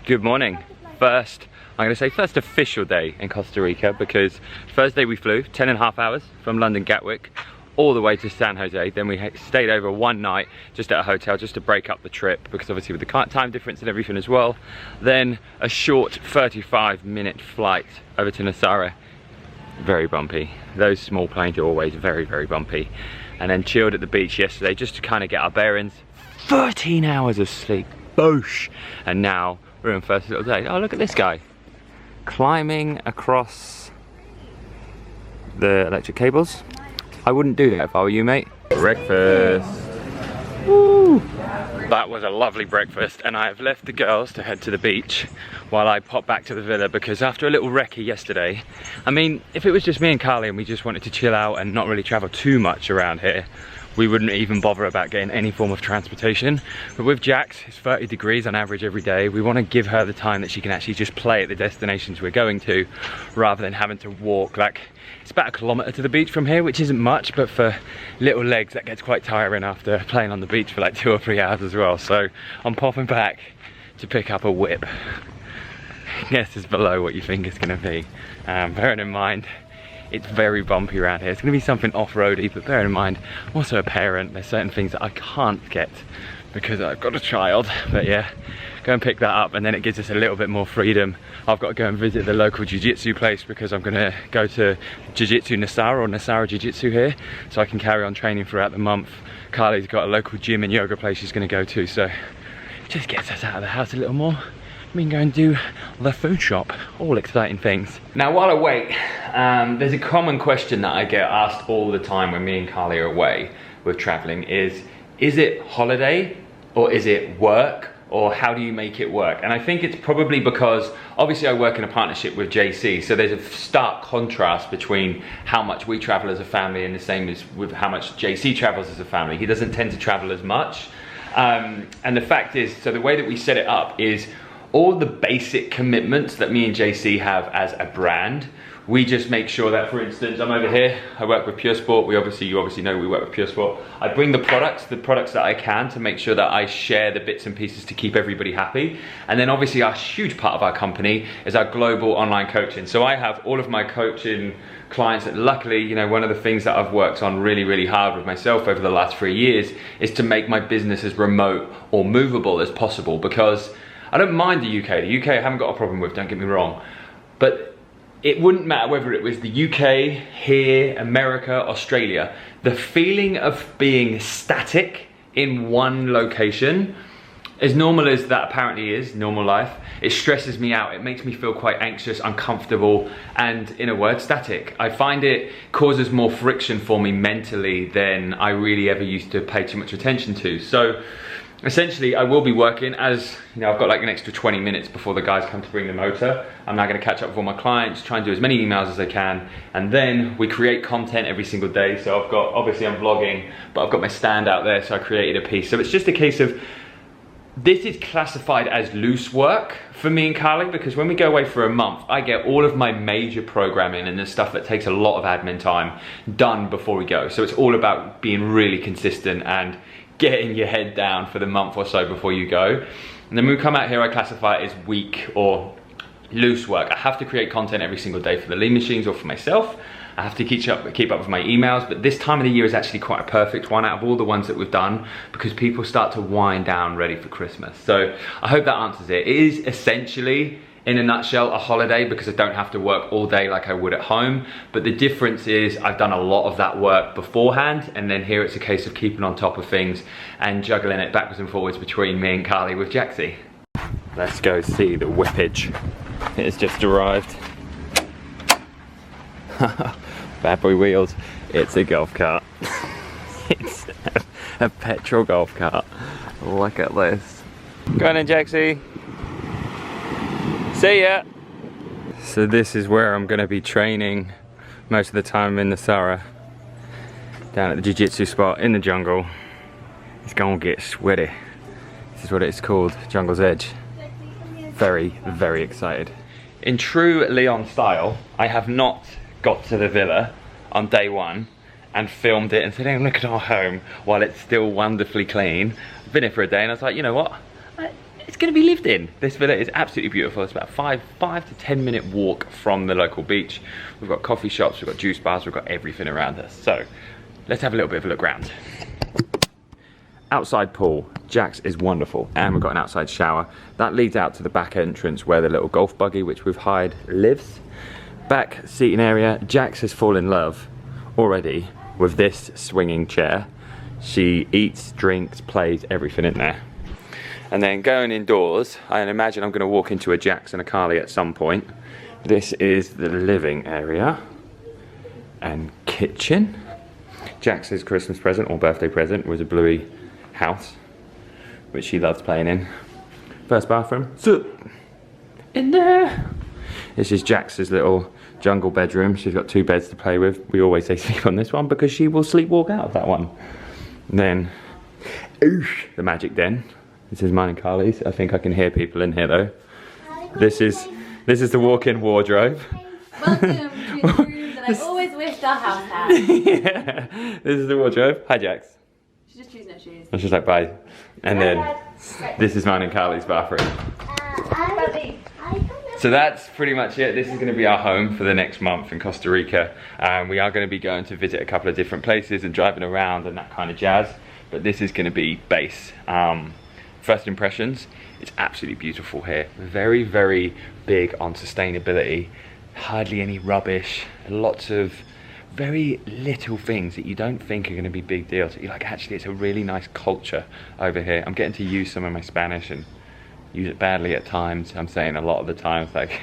Good morning. First official day in Costa Rica, because first day we flew 10.5 hours from London Gatwick all the way to San Jose. Then we stayed over one night just at a hotel just to break up the trip, because obviously with the time difference and everything as well. Then a short 35-minute flight over to Nasara. Very bumpy. Those small planes are always very, very bumpy. And then chilled at the beach yesterday just to kind of get our bearings. 13 hours of sleep. Boosh! And now we're in first little day. Oh, look at this guy. Climbing across the electric cables. I wouldn't do that if I were you, mate. Breakfast. Woo! That was a lovely breakfast, and I have left the girls to head to the beach while I pop back to the villa, because after a little recce yesterday, I mean, if it was just me and Carly and we just wanted to chill out and not really travel too much around here, we wouldn't even bother about getting any form of transportation. But with Jax, it's 30 degrees on average every day. We want to give her the time that she can actually just play at the destinations we're going to, rather than having to walk. Like, it's about 1 kilometre to the beach from here, which isn't much, but for little legs that gets quite tiring after playing on the beach for like 2 or 3 hours as well. So I'm popping back to pick up a whip. I guess it's below what you think it's going to be. Bearing in mind, it's very bumpy around here. It's going to be something off-roady, but bear in mind, I'm also a parent. There's certain things that I can't get because I've got a child. But yeah, go and pick that up, and then it gives us a little bit more freedom. I've got to go and visit the local jiu-jitsu place, because I'm going to go to jiu-jitsu Nasara, or Nasara jiu-jitsu here, so I can carry on training throughout the month. Carly's got a local gym and yoga place she's going to go to, so it just gets us out of the house a little more. We can go and do the food shop. All exciting things. Now while I wait, there's a common question that I get asked all the time when me and Carly are away with traveling is it holiday or is it work, or how do you make it work? And I think it's probably because obviously I work in a partnership with JC, so there's a stark contrast between how much we travel as a family and the same as with how much JC travels as a family. He doesn't tend to travel as much. And the fact is, so the way that we set it up is all the basic commitments that me and JC have as a brand, we just make sure that, for instance, I'm over here, I work with Pure Sport. You obviously know we work with Pure Sport. I bring the products that I can, to make sure that I share the bits and pieces to keep everybody happy. And then obviously a huge part of our company is our global online coaching. So I have all of my coaching clients that, luckily, you know, one of the things that I've worked on really, really hard with myself over the last 3 years is to make my business as remote or movable as possible, because I don't mind the UK. The UK I haven't got a problem with, don't get me wrong. But it wouldn't matter whether it was the UK, here, America, Australia. The feeling of being static in one location, as normal as that apparently is, normal life, it stresses me out. It makes me feel quite anxious, uncomfortable, and in a word, static. I find it causes more friction for me mentally than I really ever used to pay too much attention to. So essentially, I will be working, as you know, I've got like an extra 20 minutes before the guys come to bring the motor. I'm now going to catch up with all my clients, try and do as many emails as I can, and then we create content every single day. So I've got, obviously I'm vlogging, but I've got my stand out there, so I created a piece. So it's just a case of, this is classified as loose work for me and Carly, because when we go away for a month, I get all of my major programming and the stuff that takes a lot of admin time done before we go. So it's all about being really consistent and getting your head down for the month or so before you go. And then when we come out here, I classify it as weak or loose work. I have to create content every single day for the TheLeanMachines or for myself. I have to keep up with my emails, but this time of the year is actually quite a perfect one out of all the ones that we've done, because people start to wind down ready for Christmas. So I hope that answers it. It is essentially, in a nutshell, a holiday, because I don't have to work all day like I would at home. But the difference is I've done a lot of that work beforehand, and then here it's a case of keeping on top of things and juggling it backwards and forwards between me and Carly with Jaxie. Let's go see the whippage. It has just arrived. Bad boy wheels. It's a golf cart. It's a petrol golf cart. Look at this. Go on in, Jaxie. See ya! So this is where I'm going to be training most of the time in Nasara. Down at the jiu-jitsu spot in the jungle. It's going to get sweaty. This is what it's called, Jungle's Edge. Very, very excited. In true Leon style, I have not got to the villa on day one and filmed it and said, hey, look at our home while it's still wonderfully clean. I've been here for a day and I was like, you know what? it's going to be lived in. This villa is absolutely beautiful. It's about a 5 to 10 minute walk from the local beach. We've got coffee shops, we've got juice bars, we've got everything around us. So let's have a little bit of a look around. Outside pool, Jack's is wonderful, and we've got an outside shower. That leads out to the back entrance where the little golf buggy, which we've hired, lives. Back seating area, Jax has fallen in love already with this swinging chair. She eats, drinks, plays, everything in there. And then going indoors, I imagine I'm going to walk into a Jax and a Carly at some point. This is the living area and kitchen. Jax's Christmas present or birthday present was a bluey house, which she loves playing in. First bathroom, so in there. This is Jax's little jungle bedroom. She's got 2 beds to play with. We always say sleep on this one because she will sleepwalk out of that one. And then, oosh, the magic den. This is mine and Carly's. I think I can hear people in here though. This is the walk-in wardrobe. Welcome to the room that I've always wished our house had. Yeah, this is the wardrobe. Hi, Jax. She just chooses no shoes. I was just like, bye. And then this is mine and Carly's bathroom. So that's pretty much it. This is going to be our home for the next month in Costa Rica. We are going to be going to visit a couple of different places and driving around and that kind of jazz. But this is going to be base. First impressions, it's absolutely beautiful here. Very, very big on sustainability. Hardly any rubbish. Lots of very little things that you don't think are going to be big deals. You're like, actually, it's a really nice culture over here. I'm getting to use some of my Spanish and use it badly at times. I'm saying a lot of the times, like,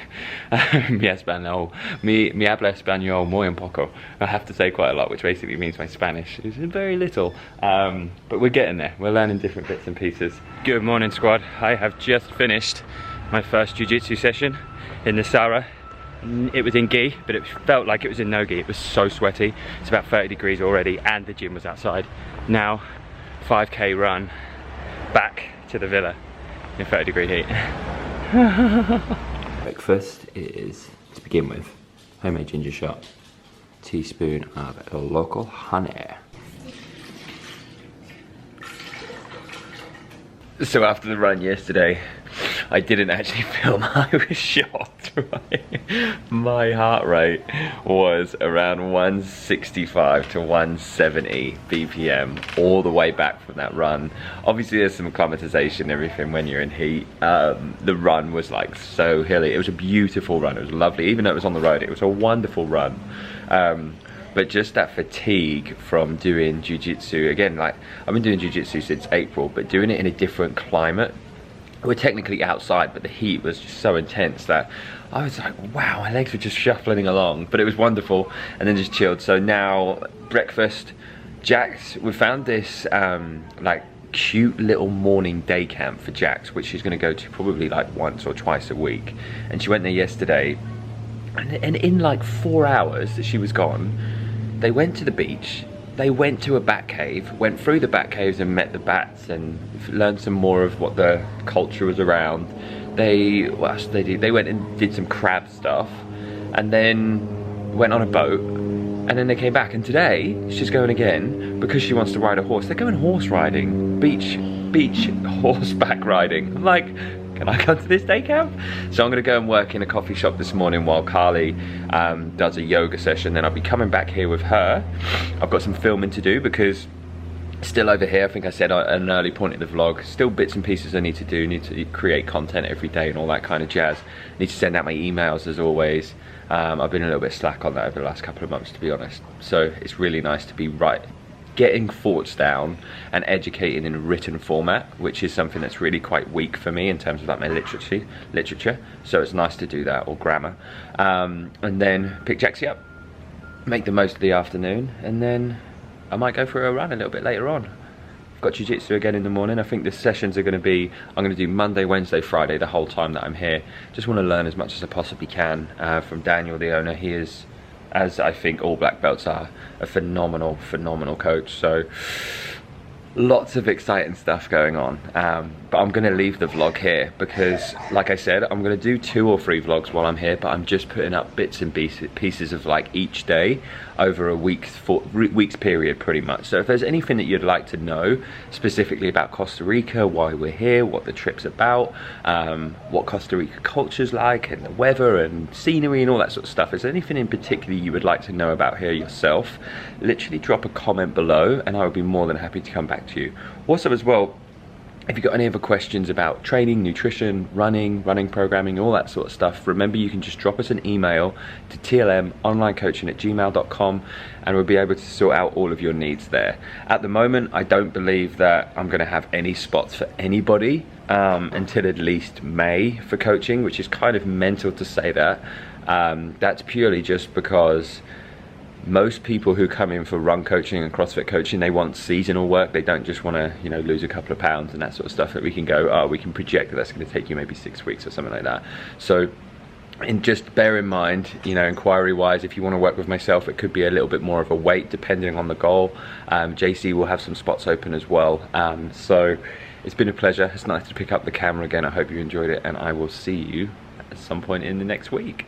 mi español, mi habla español muy un poco. I have to say quite a lot, which basically means my Spanish is very little. But we're getting there. We're learning different bits and pieces. Good morning, squad. I have just finished my first jiu-jitsu session in the Sara. It was in gi, but it felt like it was in no gi. It was so sweaty. It's about 30 degrees already, and the gym was outside. Now, 5K run back to the villa in 30-degree heat. Breakfast is, to begin with, homemade ginger shot, teaspoon of local honey. So after the run yesterday, I didn't actually film. I was shocked, right? My heart rate was around 165 to 170 BPM all the way back from that run. Obviously there's some acclimatization and everything when you're in heat. The run was like so hilly. It was a beautiful run. It was lovely. Even though it was on the road, it was a wonderful run. But just that fatigue from doing jiu-jitsu, again, like I've been doing jiu-jitsu since April, but doing it in a different climate. We're technically outside, but the heat was just so intense that I was like, wow, my legs were just shuffling along, but it was wonderful, and then just chilled. So now, breakfast, Jax, we found this like cute little morning day camp for Jax, which she's gonna go to probably like once or twice a week. And she went there yesterday, and in like 4 hours that she was gone, they went to the beach, they went to a bat cave, went through the bat caves and met the bats and learned some more of what the culture was around. What else did they do? They went and did some crab stuff and then went on a boat, and then they came back, and today she's going again because she wants to ride a horse. They're going horse riding, beach horseback riding. I'm like, can I come to this day camp? So I'm gonna go and work in a coffee shop this morning while Carly does a yoga session. Then I'll be coming back here with her. I've got some filming to do because still over here, I think I said at an early point in the vlog, still bits and pieces I need to do. Need to create content every day and all that kind of jazz. Need to send out my emails as always. I've been a little bit slack on that over the last couple of months, to be honest. So it's really nice to be getting thoughts down and educating in a written format, which is something that's really quite weak for me in terms of like my literature. So it's nice to do that, or grammar. And then pick Jaxie up, make the most of the afternoon, and then I might go for a run a little bit later on. I've got jiu-jitsu again in the morning. I think the sessions are going to be, I'm going to do Monday, Wednesday, Friday the whole time that I'm here. Just want to learn as much as I possibly can from Daniel, the owner. He is, as I think all black belts are, a phenomenal coach. So lots of exciting stuff going on, but I'm gonna leave the vlog here because, like I said, I'm gonna do 2 or 3 vlogs while I'm here, but I'm just putting up bits and pieces of like each day over a week's period pretty much. So if there's anything that you'd like to know specifically about Costa Rica, why we're here, what the trip's about, what Costa Rica culture's like and the weather and scenery and all that sort of stuff, is there anything in particular you would like to know about here yourself, literally drop a comment below and I would be more than happy to come back to you. Also as well, if you've got any other questions about training, nutrition, running programming, all that sort of stuff, remember you can just drop us an email to tlmonlinecoaching@gmail.com and we'll be able to sort out all of your needs there. At the moment, I don't believe that I'm going to have any spots for anybody until at least May for coaching, which is kind of mental to say that. That's purely just because most people who come in for run coaching and CrossFit coaching, they want seasonal work. They don't just want to, you know, lose a couple of pounds and that sort of stuff that we can go, oh, we can project that that's going to take you maybe 6 weeks or something like that. So, and just bear in mind, you know, inquiry wise, if you want to work with myself, it could be a little bit more of a wait depending on the goal. JC will have some spots open as well. So it's been a pleasure. It's nice to pick up the camera again. I hope you enjoyed it and I will see you at some point in the next week.